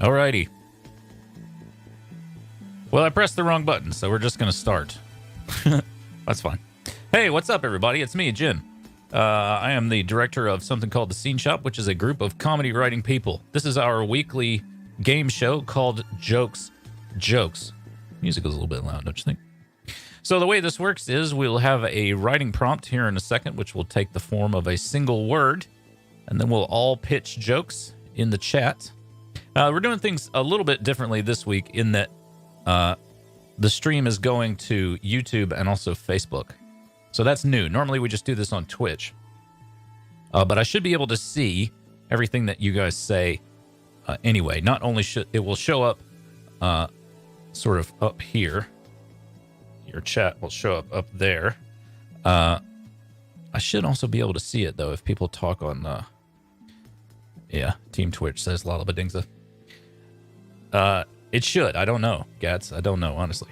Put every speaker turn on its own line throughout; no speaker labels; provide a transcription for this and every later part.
Alrighty. Well, I pressed the wrong button, so we're just going to start. That's fine. Hey, what's up, everybody? It's me, Jin. I am the director of something called The Scene Shop, which is a group of comedy writing people. This is our weekly game show called Jokes. Music is a little bit loud, don't you think? So the way this works is we'll have a writing prompt here in a second, which will take the form of a single word, and then we'll all pitch jokes in the chat. We're doing things a little bit differently this week in that the stream is going to YouTube and also Facebook. So that's new. Normally we just do this on Twitch. But I should be able to see everything that you guys say anyway. Not only should it will show up sort of up here. Your chat will show up there. I should also be able to see it, though, if people talk on... yeah, Team Twitch says Lala Badingza. It should. I don't know, Gats. I don't know, honestly.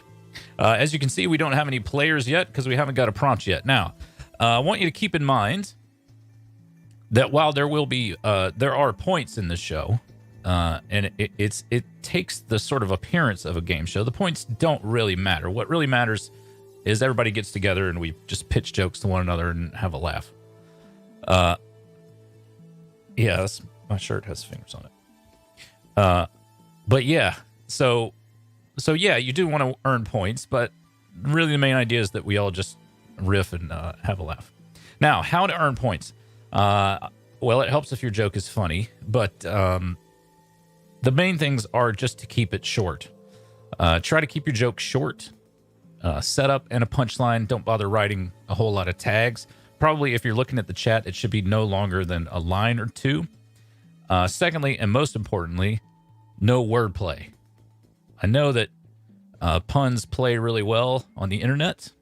As you can see, we don't have any players yet because we haven't got a prompt yet. Now, I want you to keep in mind that while there will be... there are points in this show, and it takes the sort of appearance of a game show. The points don't really matter. What really matters is everybody gets together and we just pitch jokes to one another and have a laugh. Yeah, my shirt has fingers on it. But yeah, so yeah, you do want to earn points, but really the main idea is that we all just riff and have a laugh. Now, how to earn points? Well, it helps if your joke is funny, but the main things are just to keep it short. Try to keep your joke short. Setup and a punchline. Don't bother writing a whole lot of tags. Probably if you're looking at the chat, it should be no longer than a line or two. Secondly, and most importantly, no wordplay. I know that puns play really well on the internet,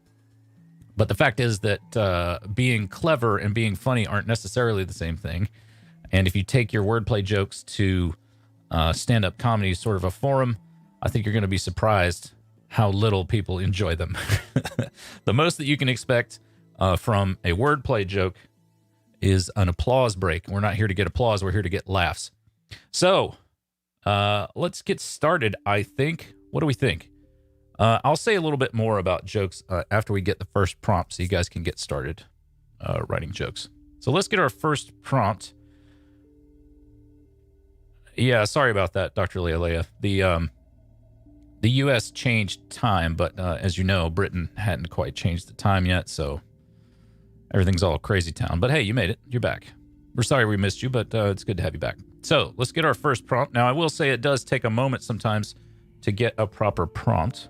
but the fact is that being clever and being funny aren't necessarily the same thing. And if you take your wordplay jokes to stand-up comedy sort of a forum, I think you're going to be surprised how little people enjoy them. The most that you can expect from a wordplay joke is an applause break. We're not here to get applause. We're here to get laughs. So let's get started, I think. What do we think? I'll say a little bit more about jokes after we get the first prompt so you guys can get started writing jokes. So let's get our first prompt. Yeah, sorry about that, Dr. Leia. The U.S. changed time, but as you know, Britain hadn't quite changed the time yet, so everything's all crazy town. But hey, you made it. You're back. We're sorry we missed you, but it's good to have you back. So let's get our first prompt. Now, I will say it does take a moment sometimes to get a proper prompt.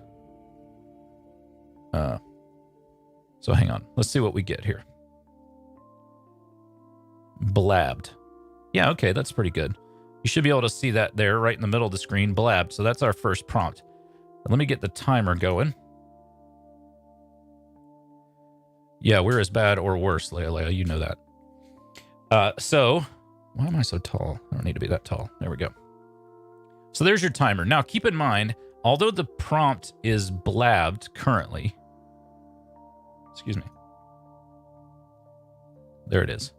So hang on. Let's see what we get here. Blabbed. Yeah, okay, that's pretty good. You should be able to see that there right in the middle of the screen, blabbed. So that's our first prompt. Let me get the timer going. Yeah, we're as bad or worse, Leia. You know that. So, why am I so tall? I don't need to be that tall. There we go. So there's your timer. Now, keep in mind, although the prompt is blabbed currently, excuse me. There it is.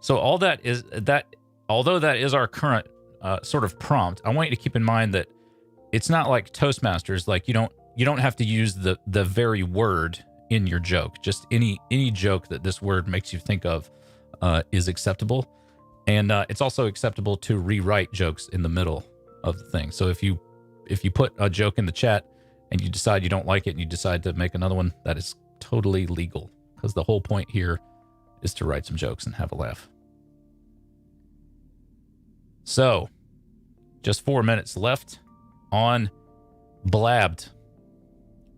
So all that is that. Although that is our current sort of prompt, I want you to keep in mind that it's not like Toastmasters. Like you don't have to use the very word in your joke. Just any joke that this word makes you think of is acceptable, and it's also acceptable to rewrite jokes in the middle of the thing. So if you put a joke in the chat and you decide you don't like it and you decide to make another one, that is totally legal because the whole point here is to write some jokes and have a laugh. So, just 4 minutes left on Blabbed.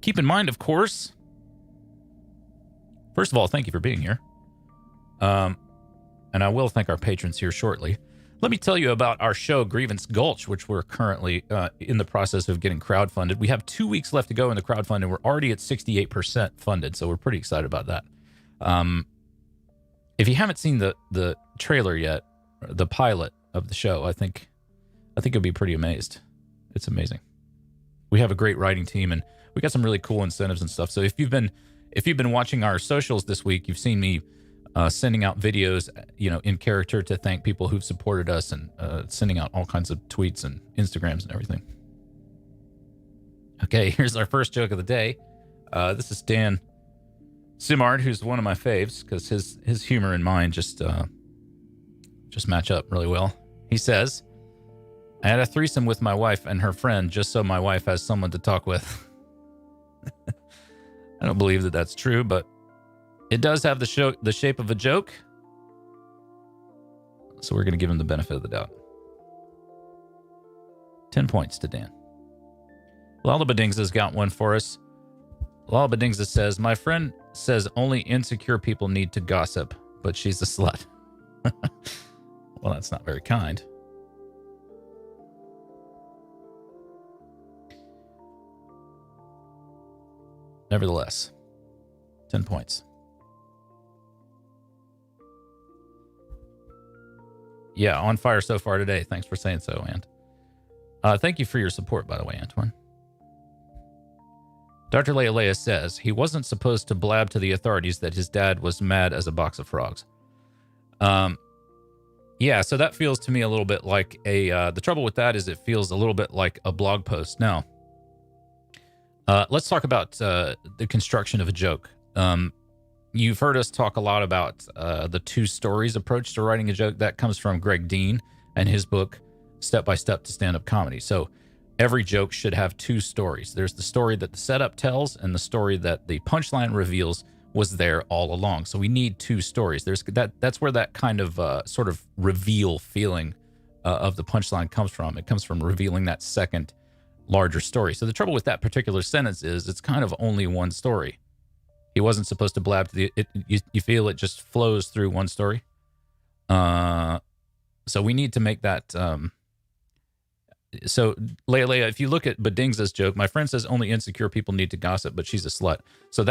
Keep in mind, of course, first of all, thank you for being here. And I will thank our patrons here shortly. Let me tell you about our show, Grievance Gulch, which we're currently in the process of getting crowdfunded. We have 2 weeks left to go in the crowdfunding. We're already at 68% funded, so we're pretty excited about that. If you haven't seen the trailer yet, the pilot of the show, I think you'll be pretty amazed. It's amazing. We have a great writing team and we got some really cool incentives and stuff. So if you've been watching our socials this week, you've seen me sending out videos, in character to thank people who've supported us, and sending out all kinds of tweets and Instagrams and everything. Okay, here's our first joke of the day. This is Dan Simard, who's one of my faves because his humor and mine just match up really well. He says, I had a threesome with my wife and her friend just so my wife has someone to talk with. I don't believe that that's true, but it does have the shape of a joke. So we're going to give him the benefit of the doubt. 10 points to Dan. Lalabadingza's got one for us. Lalabadingza says, my friend says only insecure people need to gossip, but she's a slut. Well, that's not very kind. Nevertheless, 10 points. Yeah, on fire so far today. Thanks for saying so, Ant. Thank you for your support, by the way, Antoine. Dr. Leia says he wasn't supposed to blab to the authorities that his dad was mad as a box of frogs. Yeah, so that feels to me a little bit like the trouble with that is it feels a little bit like a blog post. Now, let's talk about the construction of a joke. You've heard us talk a lot about the two stories approach to writing a joke. That comes from Greg Dean and his book, Step by Step to Stand-Up Comedy. So every joke should have two stories. There's the story that the setup tells and the story that the punchline reveals was there all along. So we need two stories. That's where that kind of sort of reveal feeling of the punchline comes from. It comes from revealing that second larger story. So the trouble with that particular sentence is it's kind of only one story. He wasn't supposed to blab to you feel it just flows through one story. So we need to make that. So Leia, if you look at Badingza's joke, my friend says only insecure people need to gossip, but she's a slut. So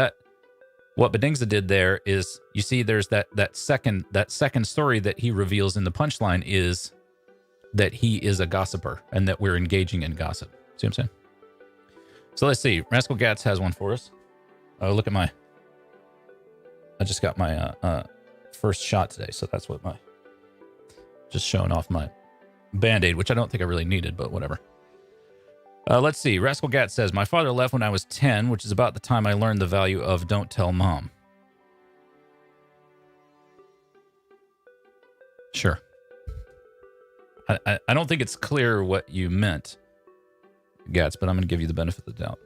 what Badingza did there is, you see, there's that second story that he reveals in the punchline is that he is a gossiper and that we're engaging in gossip. See what I'm saying? So let's see. Rascal Gats has one for us. Oh, look at I just got my first shot today, so that's what just showing off my Band-Aid, which I don't think I really needed, but whatever. Let's see. Rascal Gat says, my father left when I was 10, which is about the time I learned the value of don't tell mom. Sure. I don't think it's clear what you meant, Gats, but I'm going to give you the benefit of the doubt.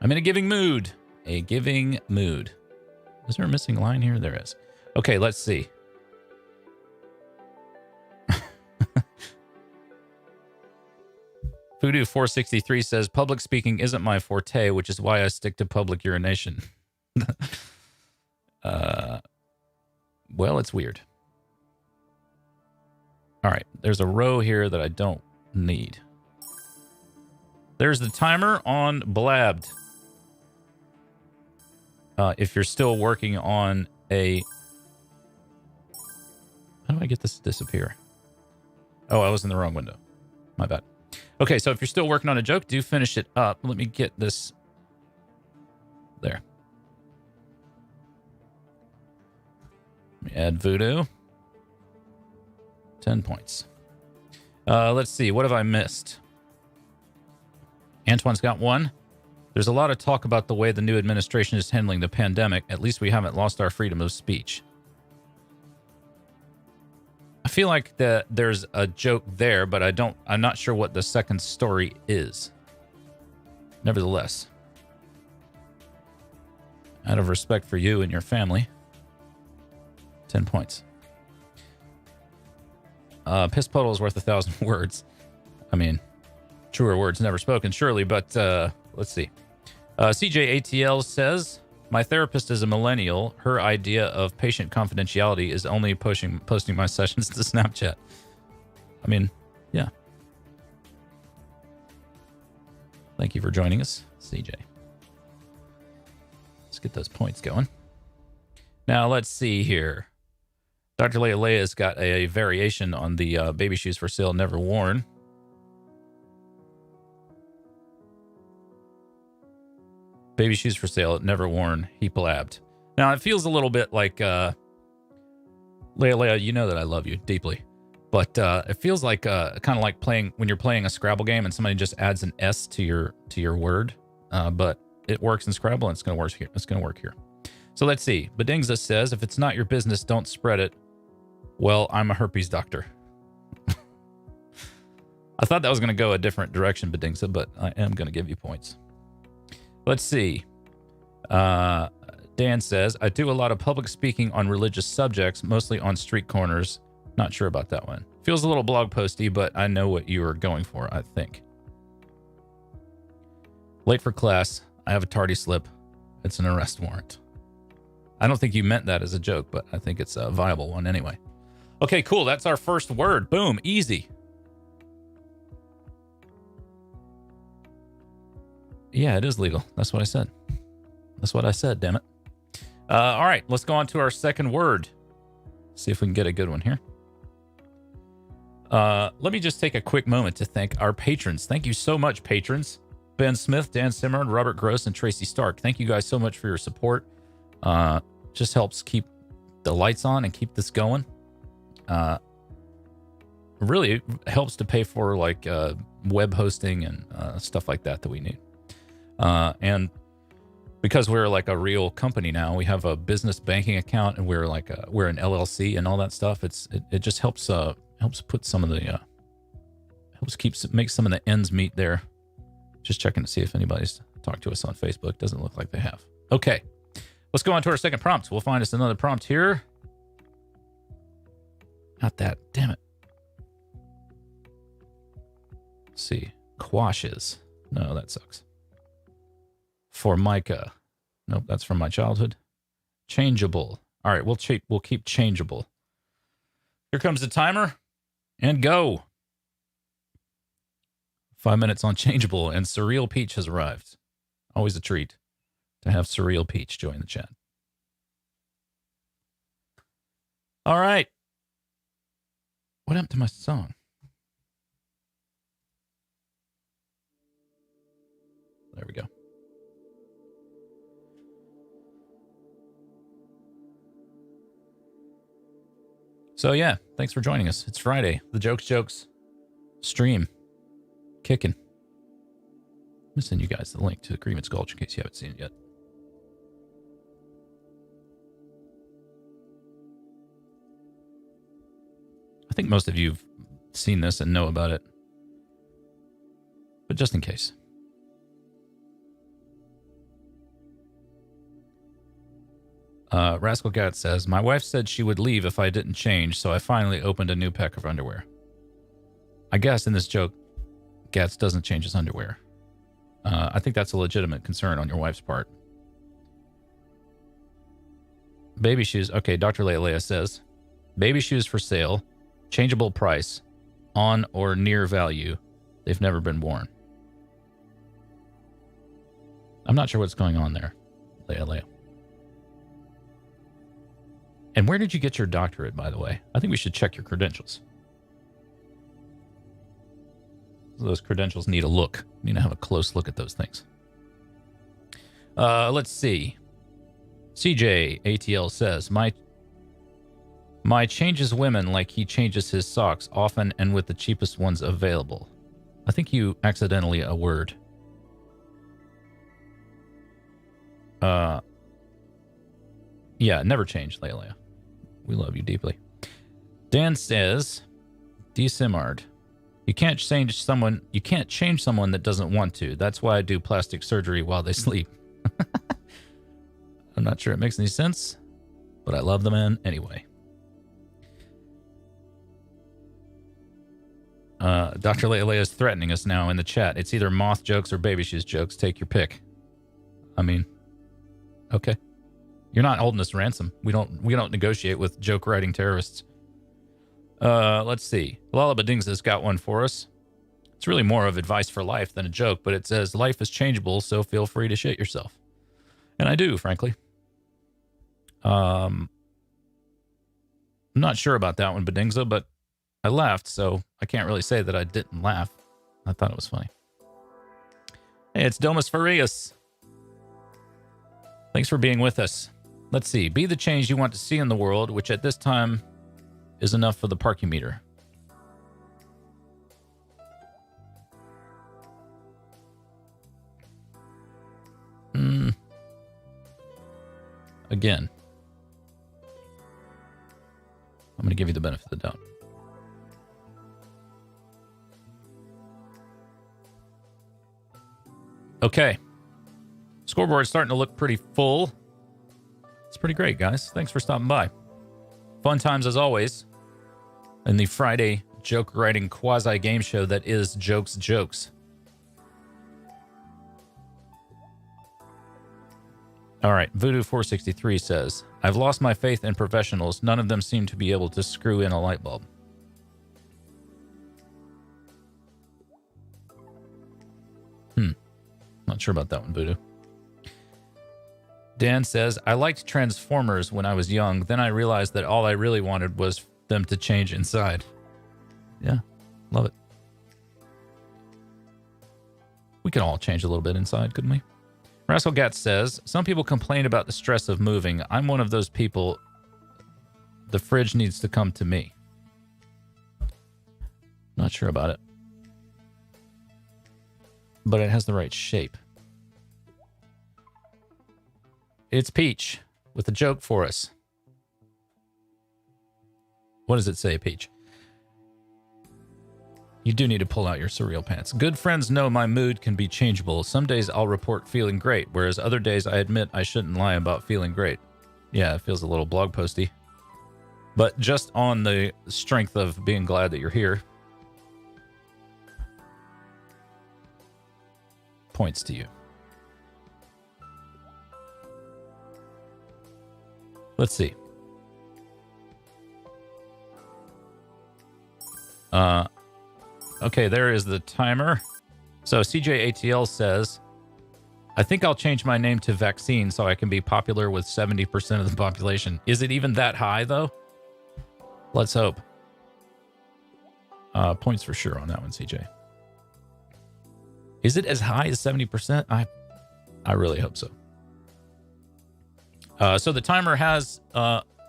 I'm in a giving mood. A giving mood. Is there a missing line here? There is. Okay, let's see. Voodoo463 says, public speaking isn't my forte, which is why I stick to public urination. Well, it's weird. All right, there's a row here that I don't need. There's the timer on blabbed. If you're still working on a... How do I get this to disappear? Oh, I was in the wrong window. My bad. Okay, so if you're still working on a joke, do finish it up. Let me get this... There. Let me add Voodoo. 10 points. Let's see. What have I missed? Antoine's got one. There's a lot of talk about the way the new administration is handling the pandemic. At least we haven't lost our freedom of speech. I feel like there's a joke there, but I'm not sure what the second story is. Nevertheless, out of respect for you and your family, 10 points. Piss puddle is worth 1,000 words. I mean, truer words never spoken, surely, but let's see. CJATL says, my therapist is a millennial. Her idea of patient confidentiality is only posting my sessions to Snapchat. I mean, yeah. Thank you for joining us, CJ. Let's get those points going. Now, let's see here. Dr. Leia's got a variation on the baby shoes for sale, never worn. Baby shoes for sale, never worn, he blabbed. Now, it feels a little bit like, Leia, you know that I love you deeply. But it feels like kind of like playing when you're playing a Scrabble game and somebody just adds an S to your word. But it works in Scrabble and it's going to work here. It's going to work here. So let's see. Badingza says, if it's not your business, don't spread it. Well, I'm a herpes doctor. I thought that was going to go a different direction, Badingza, but I am going to give you points. Let's see. Dan says, I do a lot of public speaking on religious subjects, mostly on street corners. Not sure about that one. Feels a little blog posty, but I know what you are going for, I think. Late for class. I have a tardy slip. It's an arrest warrant. I don't think you meant that as a joke, but I think it's a viable one anyway. Okay, cool. That's our first word. Boom. Easy. Yeah, it is legal. That's what I said. That's what I said, damn it. All right, let's go on to our second word. See if we can get a good one here. Let me just take a quick moment to thank our patrons. Thank you so much, patrons. Ben Smith, Dan Simard, Robert Gross, and Tracy Stark. Thank you guys so much for your support. Just helps keep the lights on and keep this going. Really helps to pay for like web hosting and stuff like that we need. And because we're like a real company now, we have a business banking account and we're an LLC and all that stuff. It just helps put some of the make some of the ends meet there. Just checking to see if anybody's talked to us on Facebook. Doesn't look like they have. Okay, let's go on to our second prompt. We'll find us another prompt here. Not that, damn it. Let's see, quashes. No, that sucks. Formica. Nope, that's from my childhood. Changeable. All right, we'll keep changeable. Here comes the timer, and go. 5 minutes on changeable, and Surreal Peach has arrived. Always a treat to have Surreal Peach join the chat. All right. What happened to my song? There we go. So yeah, thanks for joining us. It's Friday. The Jokes stream. Kicking. I'm going to send you guys the link to the Grievance Gulch in case you haven't seen it yet. I think most of you have seen this and know about it. But just in case. Rascal Gat says, my wife said she would leave if I didn't change, so I finally opened a new pack of underwear. I guess in this joke, Gats doesn't change his underwear. I think that's a legitimate concern on your wife's part. Baby shoes. Okay, Dr. Leia says, baby shoes for sale, changeable price, on or near value. They've never been worn. I'm not sure what's going on there, Leia. And where did you get your doctorate, by the way? I think we should check your credentials. Those credentials need a look. We need to have a close look at those things. Let's see. CJ ATL says, my changes women like he changes his socks often and with the cheapest ones available. I think you accidentally a word. Yeah, never change, Leia. We love you deeply. Dan says, D. Simard, you can't change someone that doesn't want to. That's why I do plastic surgery while they sleep. I'm not sure it makes any sense, but I love the man anyway. Dr. Leia is threatening us now in the chat. It's either moth jokes or baby shoes jokes. Take your pick. I mean, okay. You're not holding us ransom. We don't negotiate with joke writing terrorists. Let's see. Lala Badings has got one for us. It's really more of advice for life than a joke, but it says life is changeable, so feel free to shit yourself. And I do, frankly. I'm not sure about that one, Badingza, but I laughed, so I can't really say that I didn't laugh. I thought it was funny. Hey, it's Domus Farias. Thanks for being with us. Let's see. Be the change you want to see in the world, which at this time is enough for the parking meter. Again, I'm going to give you the benefit of the doubt. Okay. Scoreboard's starting to look pretty full. It's pretty great, guys. Thanks for stopping by. Fun times as always in the Friday joke writing quasi-game show that is Jokes. All right, Voodoo463 says, I've lost my faith in professionals. None of them seem to be able to screw in a light bulb. Not sure about that one, Voodoo. Dan says, I liked Transformers when I was young. Then I realized that all I really wanted was them to change inside. Yeah, love it. We can all change a little bit inside, couldn't we? Rascalgat says, some people complain about the stress of moving. I'm one of those people. The fridge needs to come to me. Not sure about it. But it has the right shape. It's Peach with a joke for us. What does it say, Peach? You do need to pull out your surreal pants. Good friends know my mood can be changeable. Some days I'll report feeling great, whereas other days I admit I shouldn't lie about feeling great. Yeah, it feels a little blog posty. But just on the strength of being glad that you're here. Points to you. Let's see. Okay, there is the timer. So CJATL says, I think I'll change my name to Vaccine so I can be popular with 70% of the population. Is it even that high, though? Let's hope. Points for sure on that one, CJ. Is it as high as 70%? I really hope so. So the timer has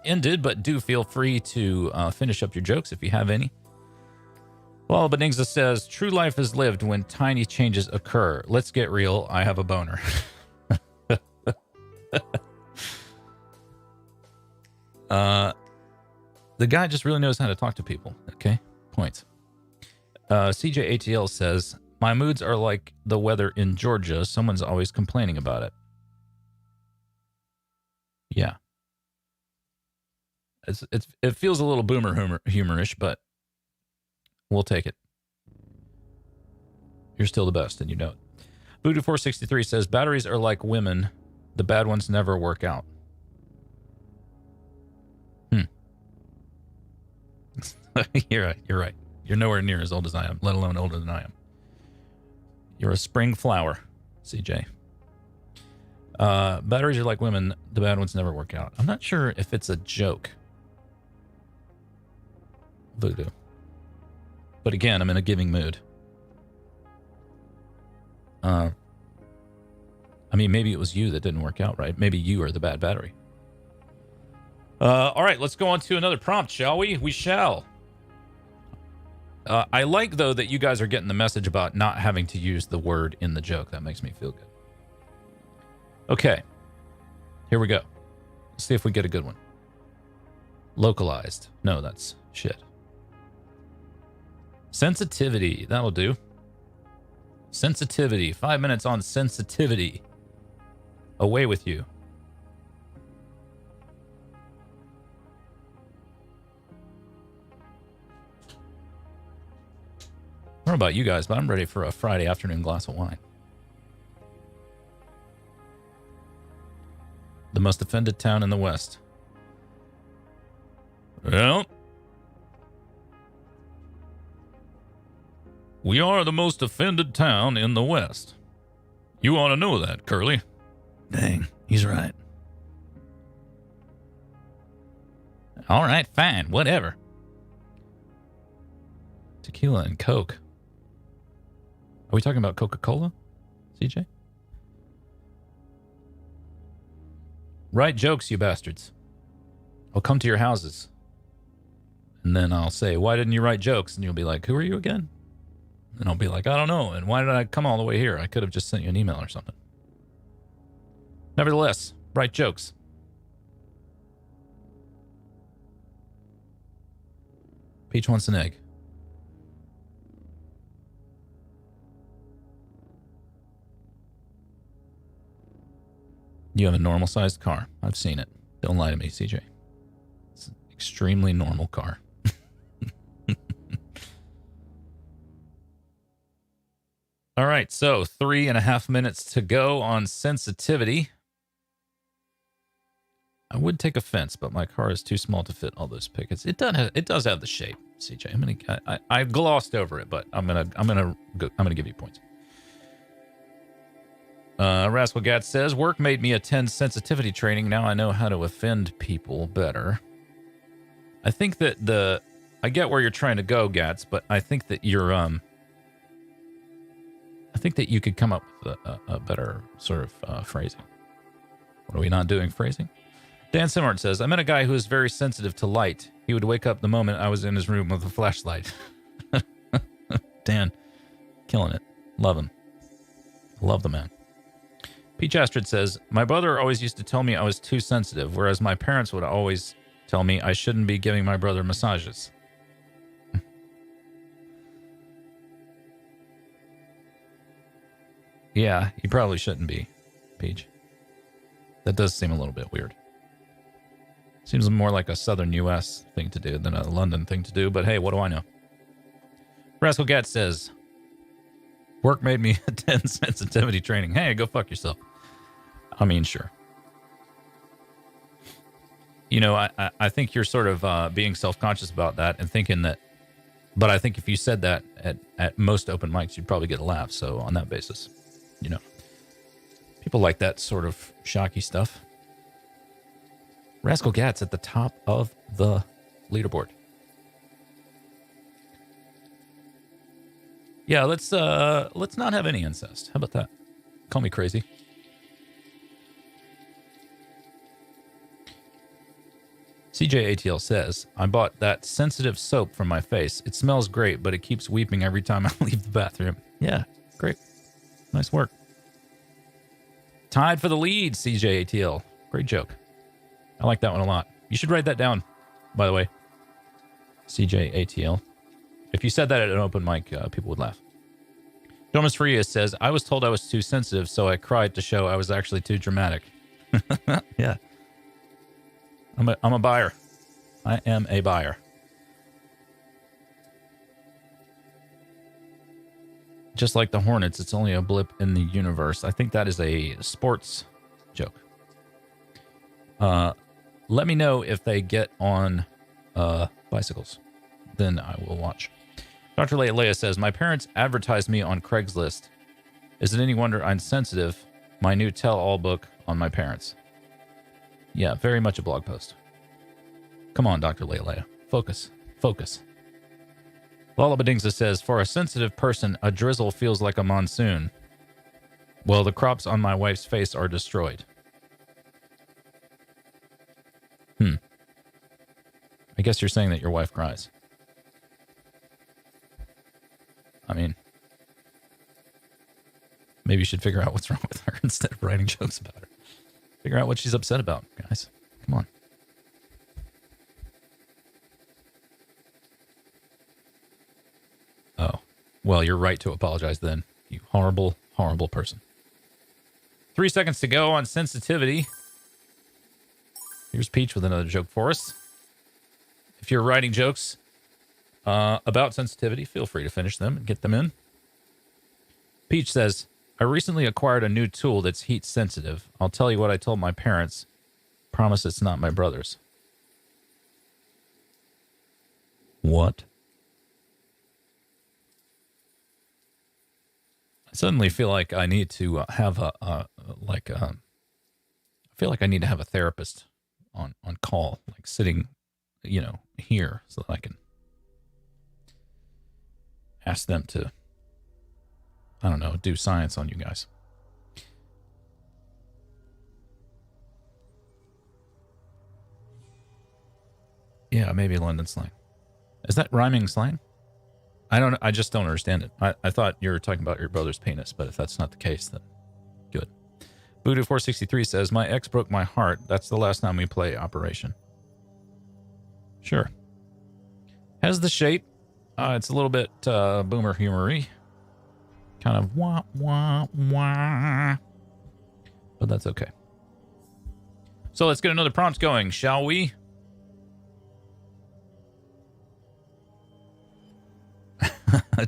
ended, but do feel free to finish up your jokes if you have any. Well, Benigza says, true life is lived when tiny changes occur. Let's get real. I have a boner. The guy just really knows how to talk to people. Okay, points. CJATL says, my moods are like the weather in Georgia. Someone's always complaining about it. Yeah. It feels a little boomer humorish, but we'll take it. You're still the best, and you know it. Voodoo463 says, batteries are like women. The bad ones never work out. You're right. You're nowhere near as old as I am, let alone older than I am. You're a spring flower, CJ. Batteries are like women. The bad ones never work out. I'm not sure if it's a joke. Voodoo. But again, I'm in a giving mood. I mean, maybe it was you that didn't work out right. Maybe you are the bad battery. All right, let's go on to another prompt, shall we? We shall. I like, though, that you guys are getting the message about not having to use the word in the joke. That makes me feel good. Okay. Here we go. Let's see if we get a good one. Localized. No, that's shit. Sensitivity. That'll do. Sensitivity. 5 minutes on sensitivity. Away with you. I don't know about you guys, but I'm ready for a Friday afternoon glass of wine. The most offended town in the West. Well, we are the most offended town in the West. You ought to know that, Curly. Dang, he's right. All right, fine, whatever. Tequila and Coke. Are we talking about Coca-Cola, CJ? Write jokes, you bastards. I'll come to your houses. And then I'll say, why didn't you write jokes? And you'll be like, who are you again? And I'll be like, I don't know. And why did I come all the way here? I could have just sent you an email or something. Nevertheless, write jokes. Peach wants an egg. You have a normal-sized car. I've seen it. Don't lie to me, CJ. It's an extremely normal car. All right, so 3.5 minutes to go on sensitivity. I would take offense, but my car is too small to fit all those pickets. It does have the shape, CJ. I glossed over it, but I'm gonna give you points. Rascal Gat says, work made me attend sensitivity training. Now I know how to offend people better. I think that I get where you're trying to go, Gats, but I think that I think that you could come up with a better sort of phrasing. What are we not doing phrasing? Dan Simmert says, I met a guy who was very sensitive to light. He would wake up the moment I was in his room with a flashlight. Dan, killing it. Love him. Love the man. Peach Astrid says, my brother always used to tell me I was too sensitive, whereas my parents would always tell me I shouldn't be giving my brother massages. Yeah, you probably shouldn't be, Peach. That does seem a little bit weird. Seems more like a southern U.S. thing to do than a London thing to do, but hey, what do I know? Rascal Gat says, work made me attend sensitivity training. Hey, go fuck yourself. I mean, sure. You know, I think you're sort of being self-conscious about that and thinking that, but I think if you said that at most open mics, you'd probably get a laugh. So on that basis, you know, people like that sort of shocky stuff. Rascal Gat's at the top of the leaderboard. Yeah, let's not have any incest. How about that? Call me crazy. CJ ATL says, I bought that sensitive soap for my face. It smells great, but it keeps weeping every time I leave the bathroom. Yeah, great. Nice work. Tied for the lead, CJ ATL. Great joke. I like that one a lot. You should write that down, by the way. CJ ATL. If you said that at an open mic, people would laugh. Domus Frias says, I was told I was too sensitive, so I cried to show I was actually too dramatic. Yeah. I'm a buyer. I am a buyer. Just like the Hornets, it's only a blip in the universe. I think that is a sports joke. Let me know if they get on bicycles. Then I will watch. Dr. Leia says, my parents advertised me on Craigslist. Is it any wonder I'm sensitive? My new tell-all book on my parents. Yeah, very much a blog post. Come on, Dr. Leia. Focus. Focus. Lollabadingza says, for a sensitive person, a drizzle feels like a monsoon. Well, the crops on my wife's face are destroyed. I guess you're saying that your wife cries. I mean, maybe you should figure out what's wrong with her instead of writing jokes about her. Figure out what she's upset about, guys. Come on. Oh, well, you're right to apologize then. You horrible, horrible person. 3 seconds to go on sensitivity. Here's Peach with another joke for us. If you're writing jokes about sensitivity, feel free to finish them and get them in. Peach says, I recently acquired a new tool that's heat sensitive. I'll tell you what I told my parents. Promise it's not my brother's. What? I suddenly feel like I need to have I feel like I need to have a therapist on call, like sitting, you know, here so that I can ask them to, I don't know, do science on you guys. Yeah, maybe London slang. Is that rhyming slang? I just don't understand it. I thought you were talking about your brother's penis, but if that's not the case, then good. Voodoo463 says, my ex broke my heart. That's the last time we play Operation. Sure. Has the shape. It's a little bit boomer humory. Kind of wah, wah, wah. But that's okay. So let's get another prompt going, shall we?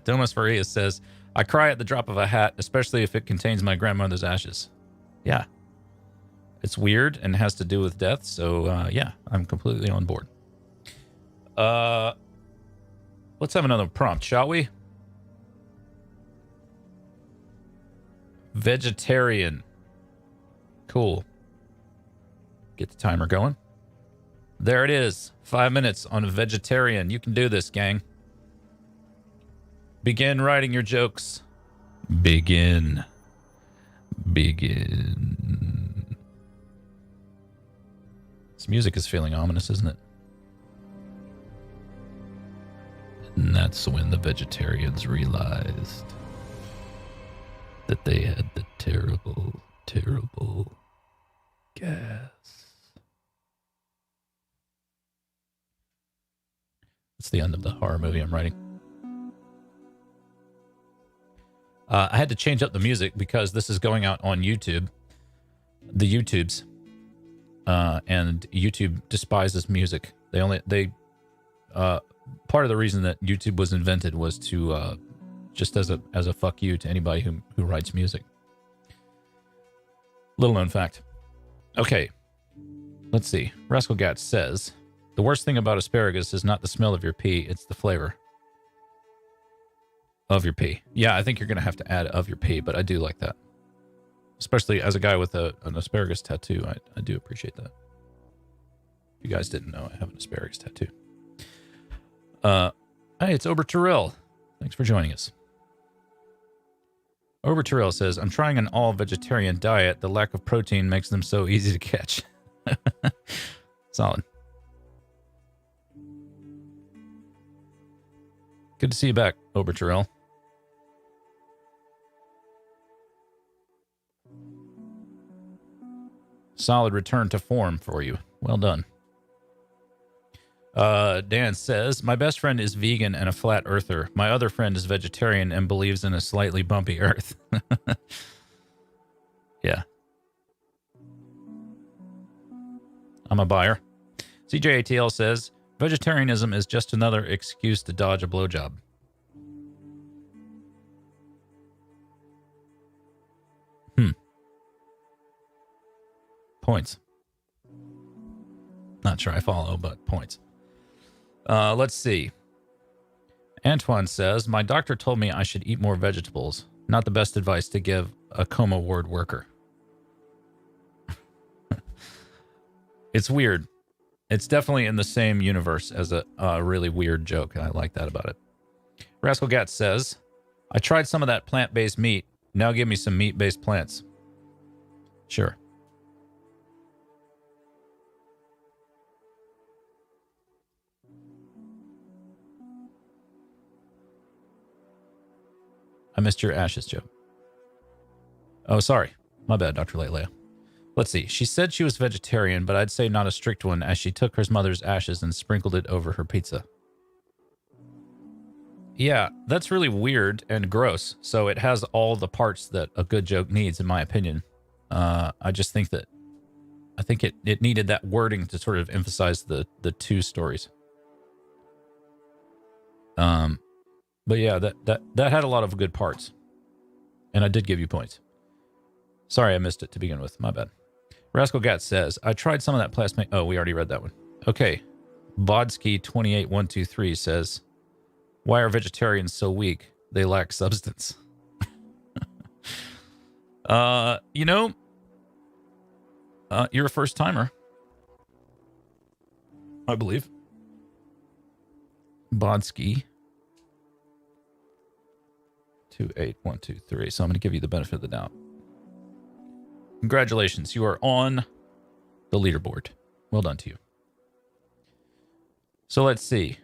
Domus Farias says, I cry at the drop of a hat, especially if it contains my grandmother's ashes. Yeah. It's weird and has to do with death, so yeah, I'm completely on board. Let's have another prompt, shall we? Vegetarian. Cool. Get the timer going. There it is. 5 minutes on vegetarian. You can do this, gang. Begin writing your jokes. Begin. This music is feeling ominous, isn't it? And that's when the vegetarians realized that they had the terrible, terrible gas. It's the end of the horror movie I'm writing. I had to change up the music because this is going out on YouTube. The YouTubes. And YouTube despises music. Part of the reason that YouTube was invented was to just as a fuck you to anybody who writes music. Little known fact. Okay. Let's see. Rascal Gat says, the worst thing about asparagus is not the smell of your pee, it's the flavor of your pee. Yeah, I think you're going to have to add of your pee, but I do like that. Especially as a guy with an asparagus tattoo, I do appreciate that. If you guys didn't know, I have an asparagus tattoo. Hey, it's Ober Terrell. Thanks for joining us. Ober Terrell says, I'm trying an all-vegetarian diet. The lack of protein makes them so easy to catch. Solid. Good to see you back, Ober Terrell. Solid return to form for you. Well done. Dan says, my best friend is vegan and a flat earther. My other friend is vegetarian and believes in a slightly bumpy earth. Yeah. I'm a buyer. CJATL says, vegetarianism is just another excuse to dodge a blowjob. Points. Not sure I follow, but points. Let's see. Antoine says, my doctor told me I should eat more vegetables. Not the best advice to give a coma ward worker. It's weird. It's definitely in the same universe as a really weird joke, and I like that about it. Rascal Gat says, I tried some of that plant-based meat. Now give me some meat-based plants. Sure. I missed your ashes joke. Oh, sorry. My bad, Dr. Leilea. Let's see. She said she was vegetarian, but I'd say not a strict one, as she took her mother's ashes and sprinkled it over her pizza. Yeah, that's really weird and gross. So it has all the parts that a good joke needs, in my opinion. I just think that it needed that wording to sort of emphasize the two stories. But yeah, that had a lot of good parts. And I did give you points. Sorry I missed it to begin with. My bad. Rascal Gat says, I tried some of that plastic... Oh, we already read that one. Okay. Bodsky28123 says, why are vegetarians so weak? They lack substance. You're a first timer. I believe. Bodsky 28123. So I'm going to give you the benefit of the doubt. Congratulations. You are on the leaderboard. Well done to you. So let's see.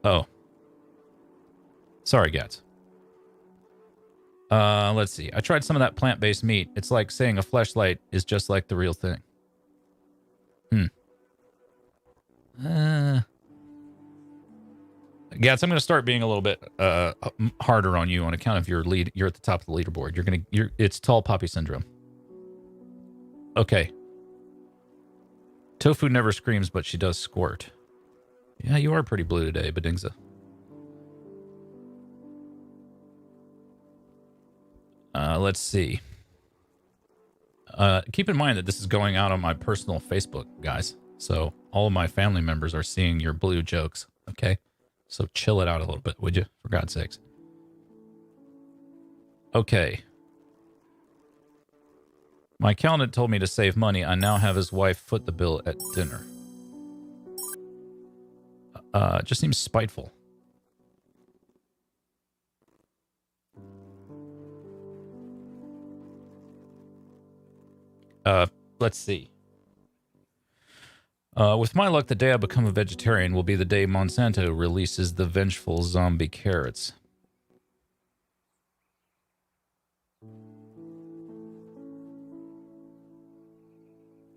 Oh. Sorry, Gats. Let's see. I tried some of that plant-based meat. It's like saying a fleshlight is just like the real thing. Gats, I'm going to start being a little bit harder on you on account of your lead. You're at the top of the leaderboard. It's tall poppy syndrome. Okay. Tofu never screams, but she does squirt. Yeah, you are pretty blue today, Bedingza. Let's see. Keep in mind that this is going out on my personal Facebook, guys. So all of my family members are seeing your blue jokes, okay? So chill it out a little bit, would you? For God's sakes. Okay. My accountant told me to save money. I now have his wife foot the bill at dinner. It just seems spiteful. Let's see. With my luck, the day I become a vegetarian will be the day Monsanto releases the vengeful zombie carrots.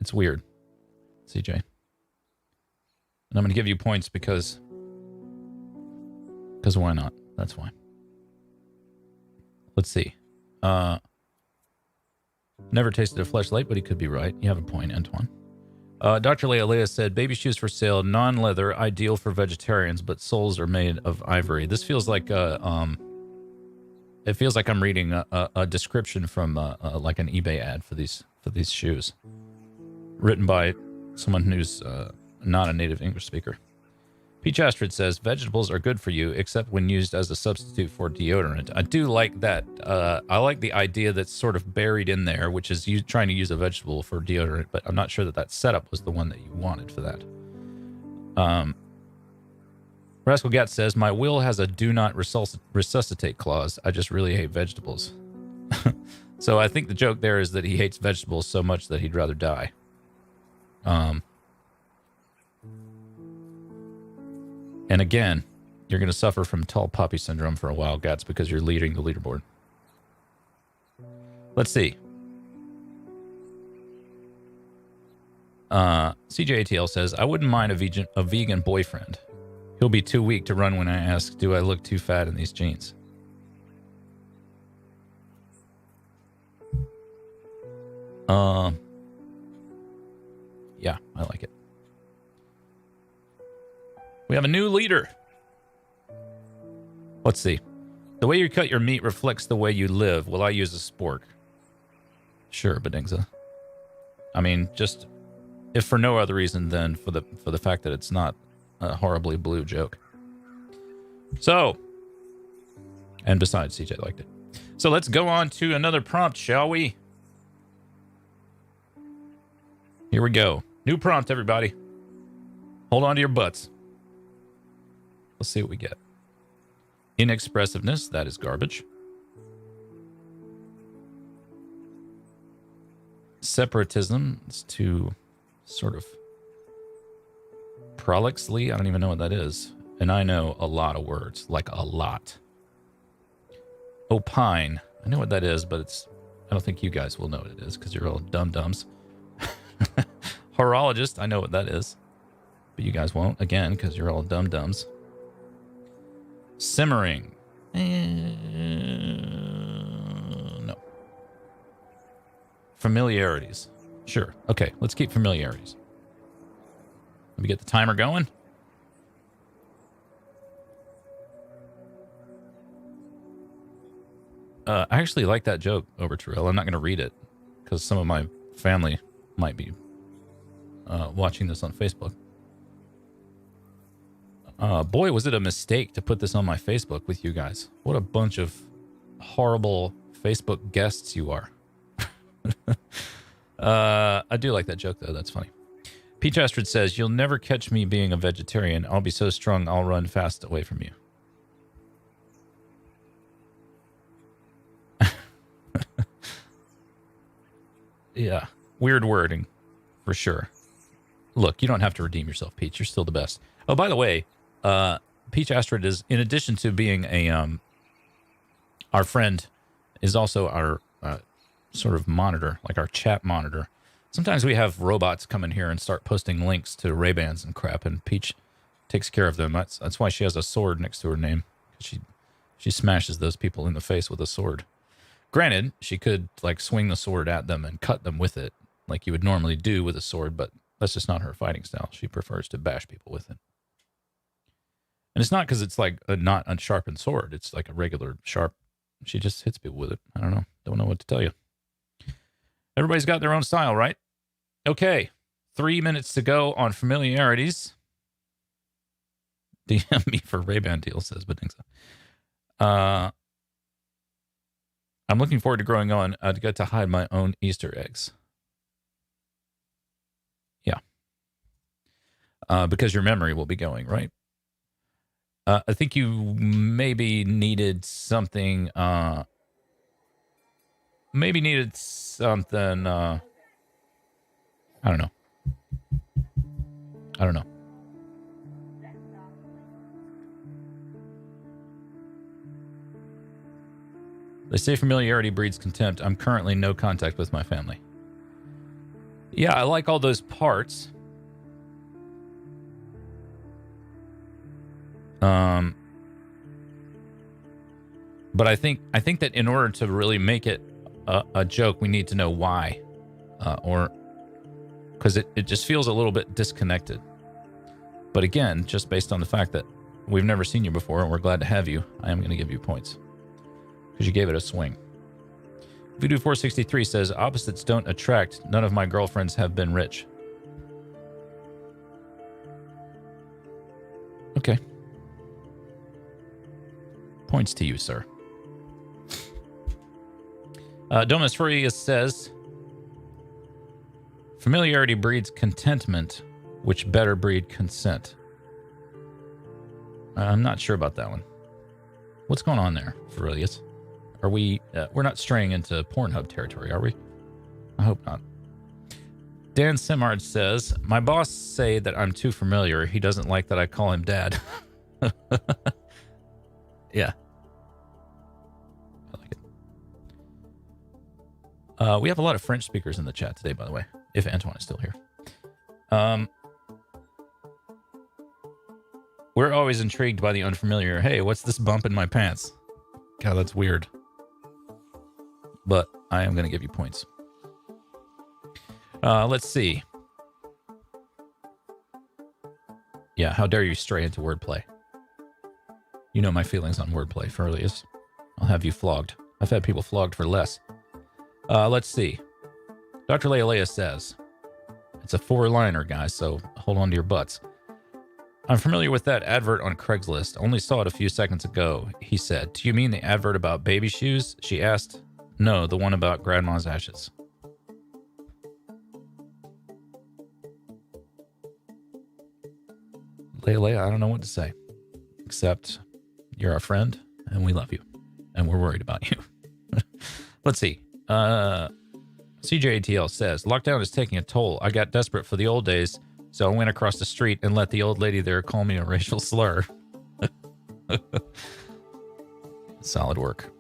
It's weird, CJ. And I'm going to give you points because why not? That's why. Let's see. Never tasted a fleshlight, but he could be right. You have a point, Antoine. Dr. Leia said, baby shoes for sale, non-leather, ideal for vegetarians, but soles are made of ivory. This feels like it feels like I'm reading a description from like an eBay ad for these shoes, written by someone who's not a native English speaker. Peach Astrid says, vegetables are good for you, except when used as a substitute for deodorant. I do like that. I like the idea that's sort of buried in there, which is you trying to use a vegetable for deodorant, but I'm not sure that setup was the one that you wanted for that. Rascal Gat says, my will has a do not resuscitate clause. I just really hate vegetables. So I think the joke there is that he hates vegetables so much that he'd rather die. And again, you're going to suffer from tall poppy syndrome for a while, Gats, because you're leading the leaderboard. Let's see. CJATL says, I wouldn't mind a vegan boyfriend. He'll be too weak to run when I ask, do I look too fat in these jeans? Yeah, I like it. We have a new leader. Let's see. The way you cut your meat reflects the way you live. Will I use a spork? Sure, Bedingza. I mean, just if for no other reason than for the fact that it's not a horribly blue joke. So, and besides, CJ liked it. So let's go on to another prompt, shall we? Here we go. New prompt, everybody. Hold on to your butts. Let's see what we get. Inexpressiveness, that is garbage. Separatism, it's too sort of prolixly. I don't even know what that is. And I know a lot of words, like a lot. Opine, I know what that is, but I don't think you guys will know what it is because you're all dum-dums. Horologist, I know what that is. But you guys won't, again, because you're all dum-dums. Simmering. No. Familiarities. Sure. Okay, let's keep familiarities. Let me get the timer going. I actually like that joke, over Terrell. I'm not going to read it because some of my family might be watching this on Facebook. Boy, was it a mistake to put this on my Facebook with you guys. What a bunch of horrible Facebook guests you are. I do like that joke, though. That's funny. Peach Astrid says, you'll never catch me being a vegetarian. I'll be so strong, I'll run fast away from you. Yeah. Weird wording, for sure. Look, you don't have to redeem yourself, Peach. You're still the best. Oh, by the way, Peach Astrid is, in addition to being our friend, is also our sort of monitor, like our chat monitor. Sometimes we have robots come in here and start posting links to Ray-Bans and crap, and Peach takes care of them. That's why she has a sword next to her name. She smashes those people in the face with a sword. Granted, she could like swing the sword at them and cut them with it, like you would normally do with a sword, but that's just not her fighting style. She prefers to bash people with it. And it's not because it's like a not unsharpened sword. It's like a regular sharp. She just hits people with it. I don't know. Don't know what to tell you. Everybody's got their own style, right? Okay. 3 minutes to go on familiarities. DM me for Ray-Ban deal, says Badingsa. I'm looking forward to growing on to get to hide my own Easter eggs. Yeah. Because your memory will be going, right? I think you maybe needed something. I don't know. They say familiarity breeds contempt. I'm currently no contact with my family. Yeah, I like all those parts. But I think that in order to really make it a joke, we need to know why, or because it just feels a little bit disconnected. But again, just based on the fact that we've never seen you before and we're glad to have you, I am going to give you points because you gave it a swing. Voodoo 463 says opposites don't attract. None of my girlfriends have been rich. Okay. Points to you, sir. Domus Furious says, familiarity breeds contentment, which better breed consent. I'm not sure about that one. What's going on there, Furious? Are we, we're not straying into Pornhub territory, are we? I hope not. Dan Simard says, my boss say that I'm too familiar. He doesn't like that I call him dad. Yeah. I like it. We have a lot of French speakers in the chat today, by the way, if Antoine is still here. We're always intrigued by the unfamiliar. Hey, what's this bump in my pants? God, that's weird. But I am going to give you points. Let's see. Yeah, how dare you stray into wordplay? You know my feelings on wordplay, Furlius. I'll have you flogged. I've had people flogged for less. Let's see. Dr. Leia says, it's a 4-liner, guys, so hold on to your butts. I'm familiar with that advert on Craigslist. Only saw it a few seconds ago. He said, do you mean the advert about baby shoes? She asked. No, the one about grandma's ashes. Leia, I don't know what to say. Except you're our friend, and we love you. And we're worried about you. Let's see. CJATL says, lockdown is taking a toll. I got desperate for the old days, so I went across the street and let the old lady there call me a racial slur. Solid work.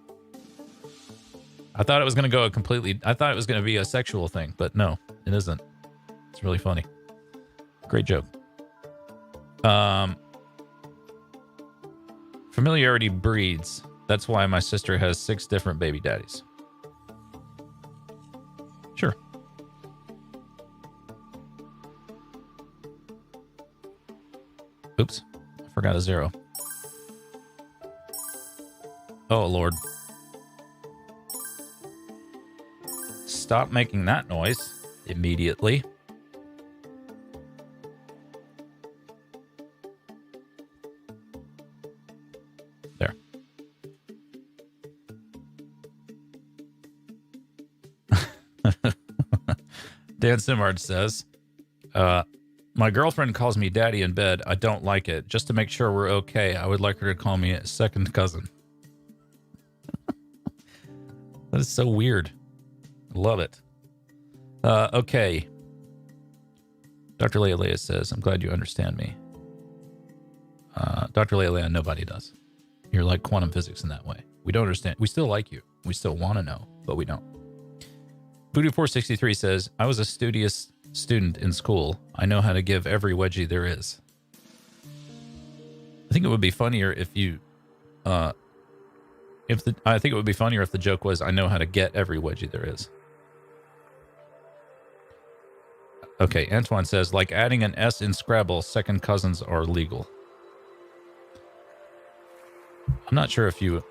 I thought it was going to go I thought it was going to be a sexual thing, but no, it isn't. It's really funny. Great joke. Familiarity breeds. That's why my sister has 6 different baby daddies. Sure. Oops. I forgot a 0. Oh, Lord. Stop making that noise immediately. There. Dan Simard says, my girlfriend calls me daddy in bed. I don't like it. Just to make sure we're okay, I would like her to call me a second cousin. That is so weird. Love it. Okay. Dr. Leia says, I'm glad you understand me. Dr. Leia, nobody does. You're like quantum physics in that way. We don't understand. We still like you. We still want to know, but we don't. Voodoo463 says, I was a studious student in school. I know how to give every wedgie there is. I think it would be funnier if you, I think it would be funnier if the joke was, I know how to get every wedgie there is. Okay, Antoine says, like adding an S in Scrabble, second cousins are legal. I'm not sure if you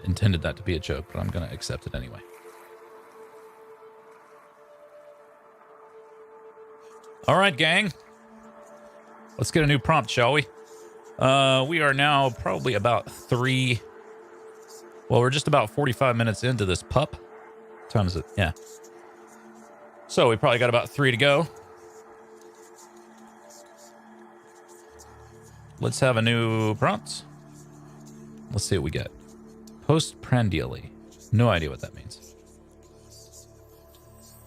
intended that to be a joke, but I'm going to accept it anyway. All right, gang. Let's get a new prompt, shall we? We are now probably about we're just about 45 minutes into this pup. What time is it? Yeah. So we probably got about 3 to go. Let's have a new prompt. Let's see what we get. Postprandially. No idea what that means.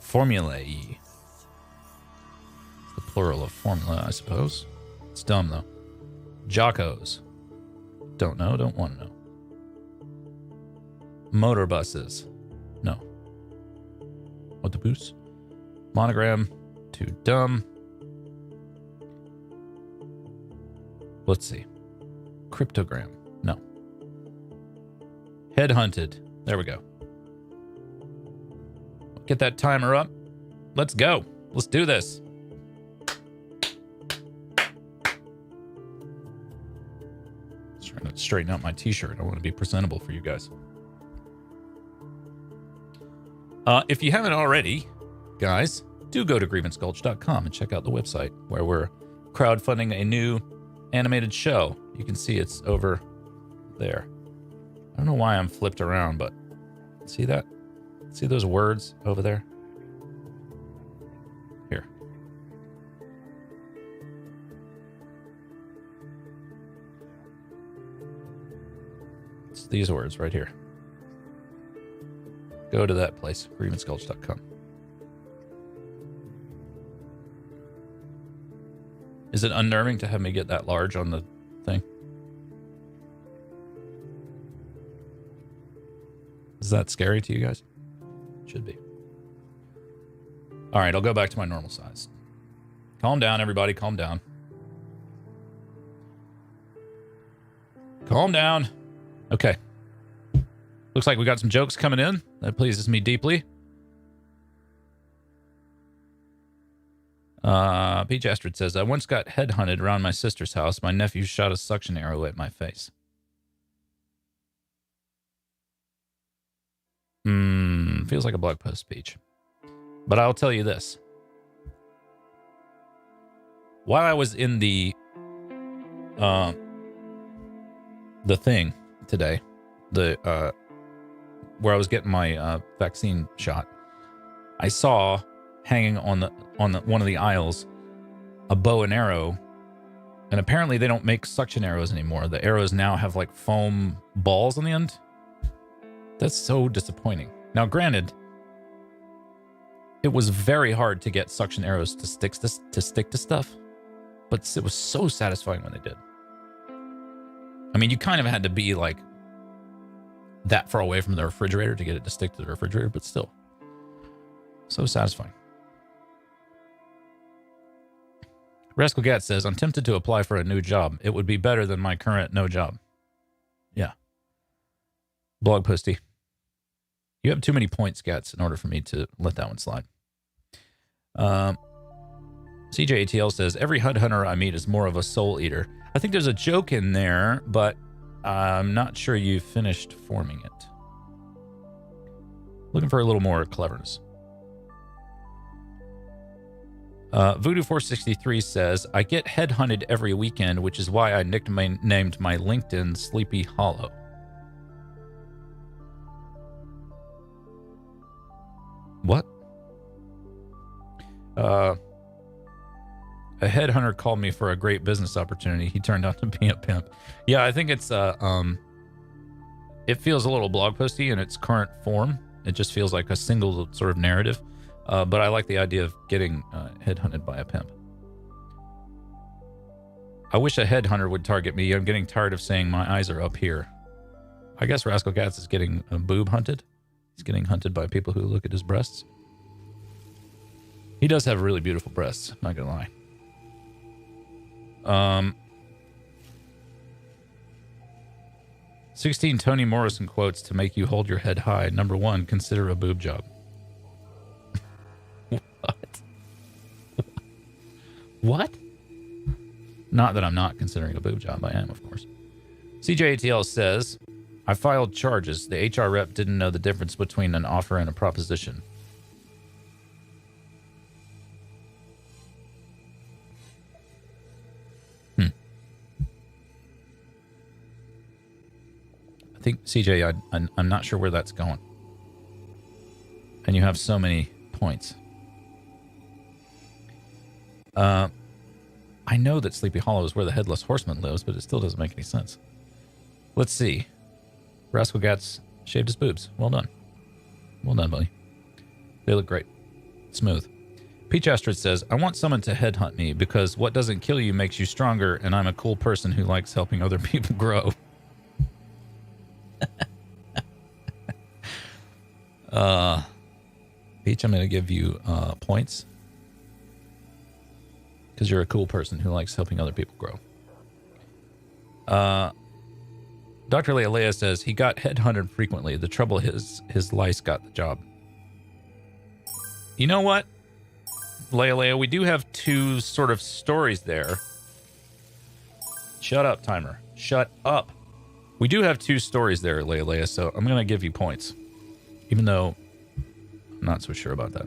Formulae. It's the plural of formula, I suppose. It's dumb, though. Jockos. Don't know, don't want to know. Motor buses. No. What the boost? Monogram. Too dumb. Let's see. Cryptogram. No. Headhunted. There we go. Get that timer up. Let's go. Let's do this. Just trying to straighten out my t-shirt. I want to be presentable for you guys. If you haven't already, guys, do go to grievancegulch.com and check out the website where we're crowdfunding a new animated show. You can see it's over there. I don't know why I'm flipped around, but see that? See those words over there? Here. It's these words right here. Go to that place, grievancegulch.com. Is it unnerving to have me get that large on the thing? Is that scary to you guys? Should be. All right, I'll go back to my normal size. Calm down, everybody. Calm down. Calm down. Okay. Looks like we got some jokes coming in. That pleases me deeply. Peach Astrid says, I once got headhunted around my sister's house. My nephew shot a suction arrow at my face. Feels like a blog post, Peach. But I'll tell you this. While I was in the thing today, where I was getting my vaccine shot, I saw hanging on one of the aisles a bow and arrow, and apparently they don't make suction arrows anymore. The arrows now have like foam balls on the end. That's so disappointing. Now, granted, it was very hard to get suction arrows to stick to stuff, but it was so satisfying when they did. I mean, you kind of had to be like that far away from the refrigerator to get it to stick to the refrigerator, but still, so satisfying. Rascal Gat says, I'm tempted to apply for a new job. It would be better than my current no job. Yeah. Blog posty. You have too many points, Gats, in order for me to let that one slide. CJATL says, every hunter I meet is more of a soul eater. I think there's a joke in there, but I'm not sure you finished forming it. Looking for a little more cleverness. Voodoo463 says, I get headhunted every weekend, which is why I named my LinkedIn Sleepy Hollow. What? A headhunter called me for a great business opportunity. He turned out to be a pimp. Yeah, I think it's it feels a little blog posty in its current form. It just feels like a single sort of narrative. But I like the idea of getting headhunted by a pimp. I wish a headhunter would target me. I'm getting tired of saying my eyes are up here. I guess Rascal Cats is getting boob hunted. He's getting hunted by people who look at his breasts. He does have really beautiful breasts, not gonna lie. 16 Toni Morrison quotes to make you hold your head high. Number 1, consider a boob job. What? What? Not that I'm not considering a boob job. I am, of course. CJATL says, I filed charges. The HR rep didn't know the difference between an offer and a proposition. I think, CJ, I'm not sure where that's going. And you have so many points. I know that Sleepy Hollow is where the Headless Horseman lives, but it still doesn't make any sense. Let's see. Rascal Gats shaved his boobs. Well done. Well done, buddy. They look great. Smooth. Peach Astrid says, I want someone to headhunt me because what doesn't kill you makes you stronger, and I'm a cool person who likes helping other people grow. Peach, I'm going to give you points because you're a cool person who likes helping other people grow. Dr. Leia says he got headhunted frequently. The trouble is his lice got the job. You know what, Leia, we do have two sort of stories there. Shut up, timer. Shut up. We do have two stories there, Leia, so I'm going to give you points. Even though I'm not so sure about that.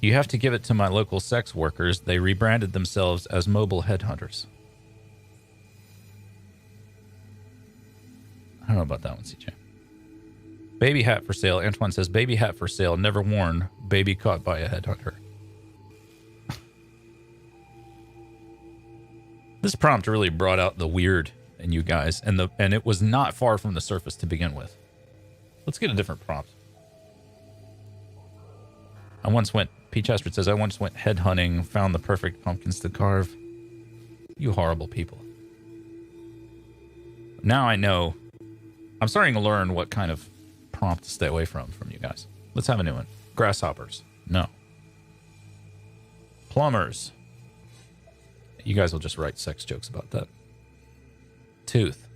You have to give it to my local sex workers. They rebranded themselves as mobile headhunters. I don't know about that one, CJ. Baby hat for sale. Antoine says, baby hat for sale. Never worn. Baby caught by a headhunter. This prompt really brought out the weird in you guys, and it was not far from the surface to begin with. Let's get a different prompt. Peach Astrid says, I once went headhunting, found the perfect pumpkins to carve. You horrible people. Now I know. I'm starting to learn what kind of prompt to stay away from you guys. Let's have a new one. Grasshoppers. No. Plumbers. You guys will just write sex jokes about that. Tooth.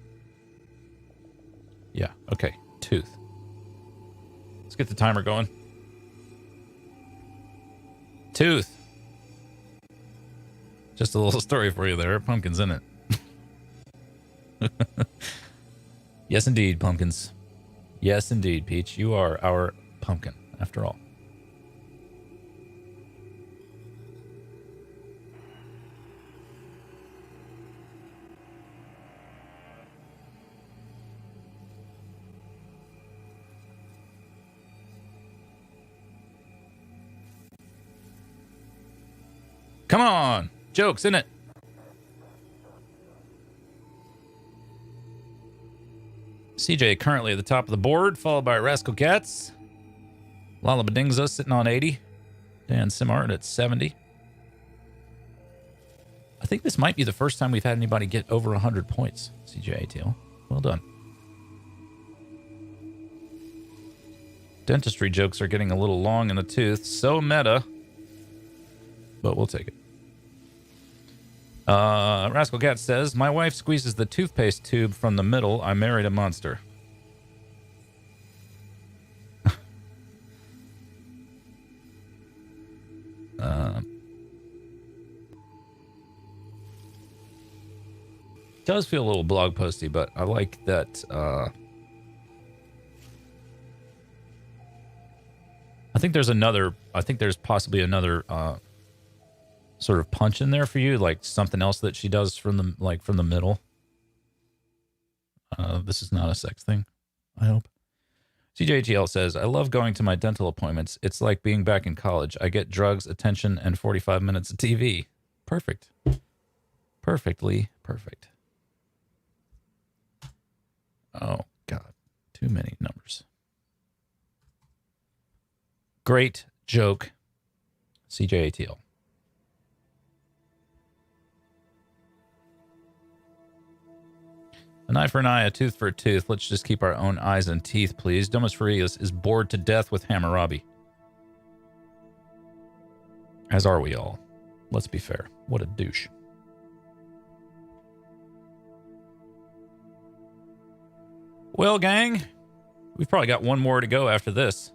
Yeah, okay. Tooth. Let's get the timer going. Tooth. Just a little story for you there. Pumpkins in it. Yes, indeed, pumpkins. Yes, indeed, Peach. You are our pumpkin, after all. Come on! Jokes, in it! CJ currently at the top of the board, followed by Rascal Cats. Lala Badingza sitting on 80. Dan Simard at 70. I think this might be the first time we've had anybody get over 100 points, CJ ATL. Well done. Dentistry jokes are getting a little long in the tooth. So meta. But we'll take it. Rascal Cat says, my wife squeezes the toothpaste tube from the middle. I married a monster. Does feel a little blog posty, but I like that. I think there's possibly another sort of punch in there for you, like something else that she does from the middle. This is not a sex thing, I hope. CJGL says, I love going to my dental appointments. It's like being back in college. I get drugs, attention, and 45 minutes of TV. Perfect. Perfectly perfect. Oh, God. Too many numbers. Great joke. CJATL. An eye for an eye, a tooth for a tooth. Let's just keep our own eyes and teeth, please. Domus Furious is bored to death with Hammurabi. As are we all. Let's be fair. What a douche. Well, gang, we've probably got one more to go after this.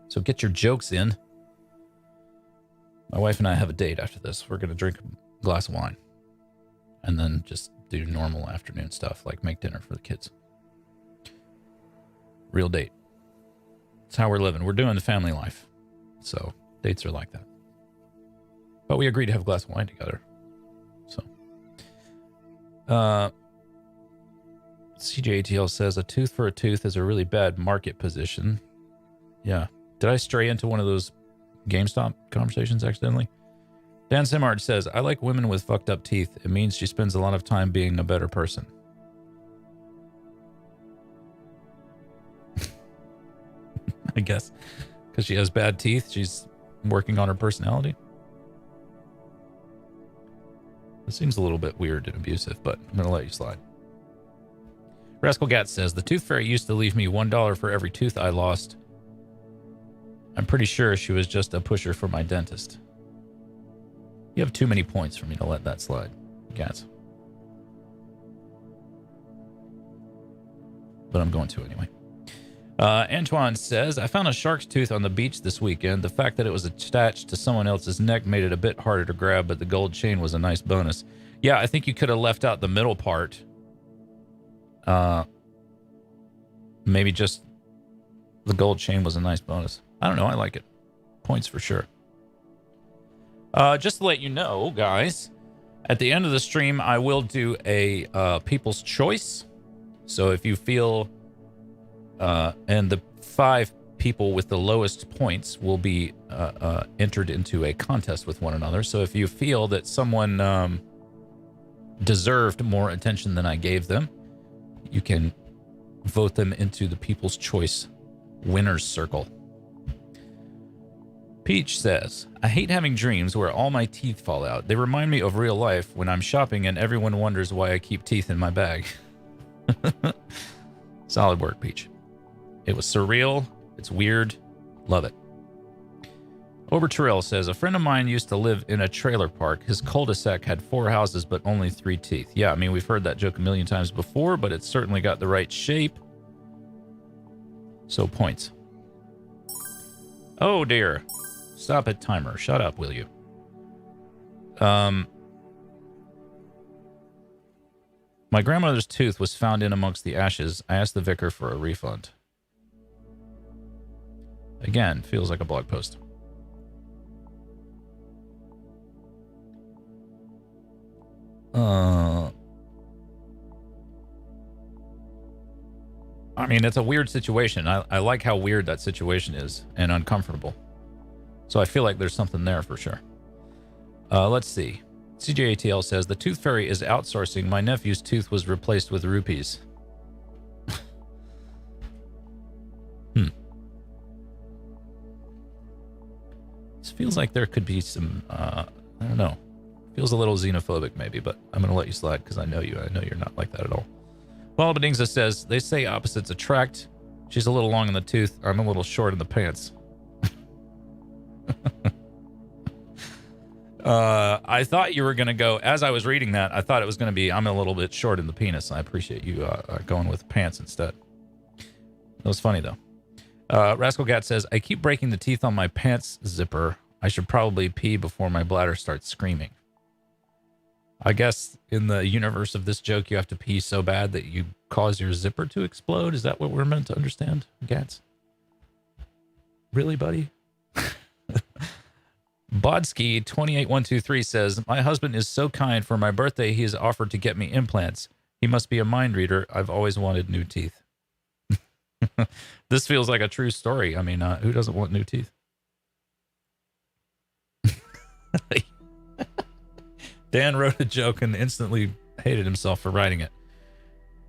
So get your jokes in. My wife and I have a date after this. We're going to drink a glass of wine. And then just do normal afternoon stuff, like make dinner for the kids. Real date. It's how we're living. We're doing the family life. So dates are like that. But we agreed to have a glass of wine together. So. CJATL says, a tooth for a tooth is a really bad market position. Yeah. Did I stray into one of those GameStop conversations accidentally? Dan Simard says, I like women with fucked up teeth. It means she spends a lot of time being a better person. I guess. Because she has bad teeth, she's working on her personality. It seems a little bit weird and abusive, but I'm going to let you slide. Rascal Gat says, the tooth fairy used to leave me $1 for every tooth I lost. I'm pretty sure she was just a pusher for my dentist. You have too many points for me to let that slide, Gats. But I'm going to anyway. Antoine says, I found a shark's tooth on the beach this weekend. The fact that it was attached to someone else's neck made it a bit harder to grab, but the gold chain was a nice bonus. Yeah, I think you could have left out the middle part. Maybe just the gold chain was a nice bonus. I don't know. I like it. Points for sure. Just to let you know, guys, at the end of the stream, I will do a People's Choice. So if you feel, and the 5 people with the lowest points will be entered into a contest with one another. So if you feel that someone deserved more attention than I gave them, you can vote them into the People's Choice Winners Circle. Peach says, I hate having dreams where all my teeth fall out. They remind me of real life when I'm shopping and everyone wonders why I keep teeth in my bag. Solid work, Peach. It was surreal. It's weird. Love it. Ober Terrell says, a friend of mine used to live in a trailer park. His cul-de-sac had 4 houses, but only 3 teeth. Yeah, I mean, we've heard that joke a million times before, but it's certainly got the right shape. So points. Oh, dear. Stop it, timer. Shut up, will you? My grandmother's tooth was found in amongst the ashes. I asked the vicar for a refund. Again, feels like a blog post. I mean, it's a weird situation. I like how weird that situation is and uncomfortable. So I feel like there's something there for sure. Let's see. CJATL says, the tooth fairy is outsourcing. My nephew's tooth was replaced with rupees. This feels like there could be some, I don't know. Feels a little xenophobic maybe, but I'm going to let you slide because I know you. I know you're not like that at all. Well, Bedingza says, they say opposites attract. She's a little long in the tooth. I'm a little short in the pants. I thought you were going to go, as I was reading that, I thought it was going to be, I'm a little bit short in the penis. I appreciate you going with pants instead. That was funny, though. Rascal Gat says, I keep breaking the teeth on my pants zipper. I should probably pee before my bladder starts screaming. I guess in the universe of this joke, you have to pee so bad that you cause your zipper to explode. Is that what we're meant to understand, Gats? Really, buddy? Bodsky 28123 says, my husband is so kind. For my birthday, he has offered to get me implants. He must be a mind reader. I've always wanted new teeth. This feels like a true story. I mean, who doesn't want new teeth? Dan wrote a joke and instantly hated himself for writing it.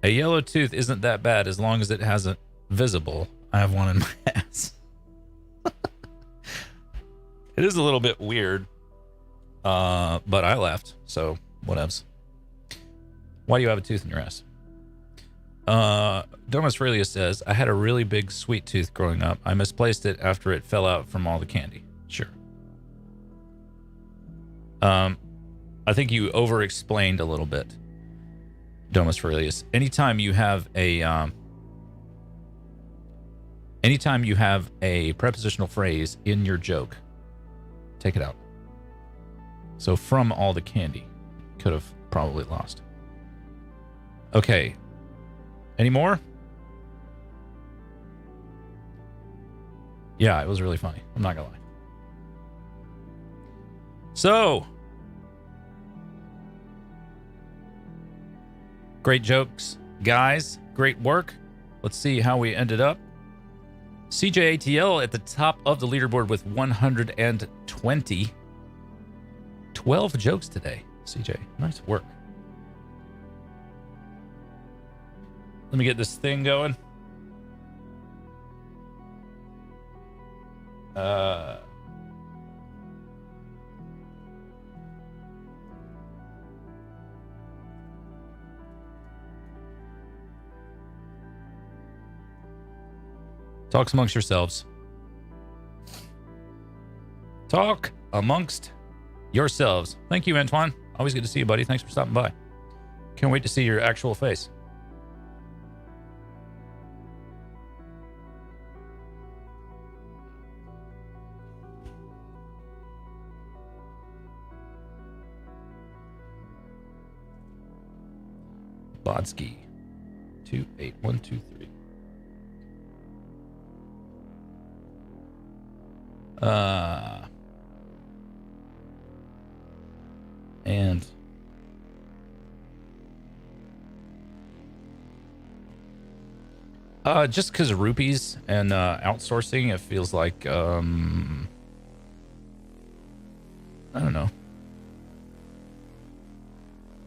A yellow tooth isn't that bad as long as it hasn't visible. I have one in my ass. It is a little bit weird, but I laughed, so whatevs. Why do you have a tooth in your ass? Domus Aurelius says, I had a really big sweet tooth growing up. I misplaced it after it fell out from all the candy. Sure. I think you over-explained a little bit, Domus Aurelius. Anytime you have a prepositional phrase in your joke, take it out. So from all the candy, could have probably lost. Okay. Any more? Yeah, it was really funny. I'm not gonna lie. So, great jokes, guys. Great work. Let's see how we ended up. CJATL at the top of the leaderboard with 120. 12 jokes today, CJ. Nice work. Let me get this thing going. Talks amongst yourselves. Talk amongst yourselves. Thank you, Antoine. Always good to see you, buddy. Thanks for stopping by. Can't wait to see your actual face. Bodsky. 28123. And just because of rupees and outsourcing, it feels like I don't know.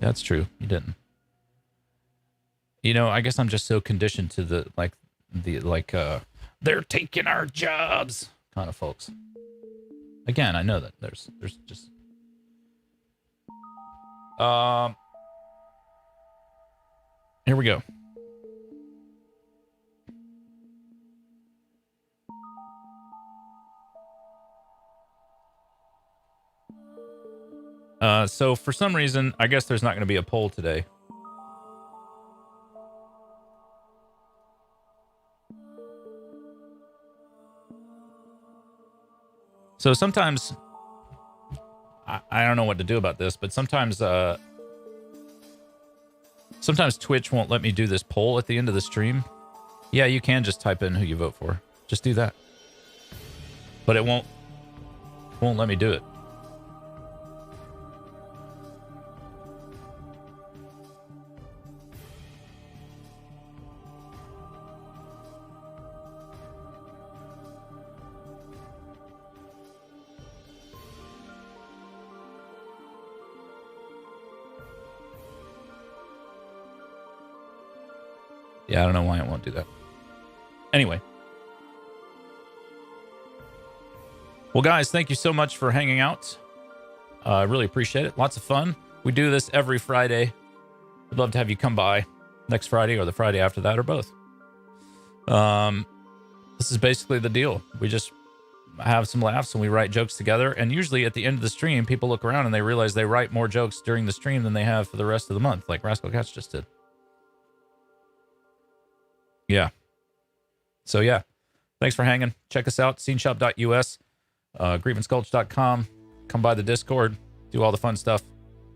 That's true. You didn't. You know, I guess I'm just so conditioned to the they're taking our jobs kind of folks. Again, I know that there's just here we go. So for some reason, I guess there's not going to be a poll today. So sometimes, I don't know what to do about this, but sometimes Twitch won't let me do this poll at the end of the stream. Yeah, you can just type in who you vote for. Just do that. But it won't let me do it. Yeah, I don't know why it won't do that. Anyway. Well, guys, thank you so much for hanging out. I really appreciate it. Lots of fun. We do this every Friday. I'd love to have you come by next Friday or the Friday after that or both. This is basically the deal. We just have some laughs and we write jokes together. And usually at the end of the stream, people look around and they realize they write more jokes during the stream than they have for the rest of the month, like Rascal Cats just did. Yeah. So, yeah. Thanks for hanging. Check us out. sceneshop.us, grievanceculture.com. Come by the Discord. Do all the fun stuff.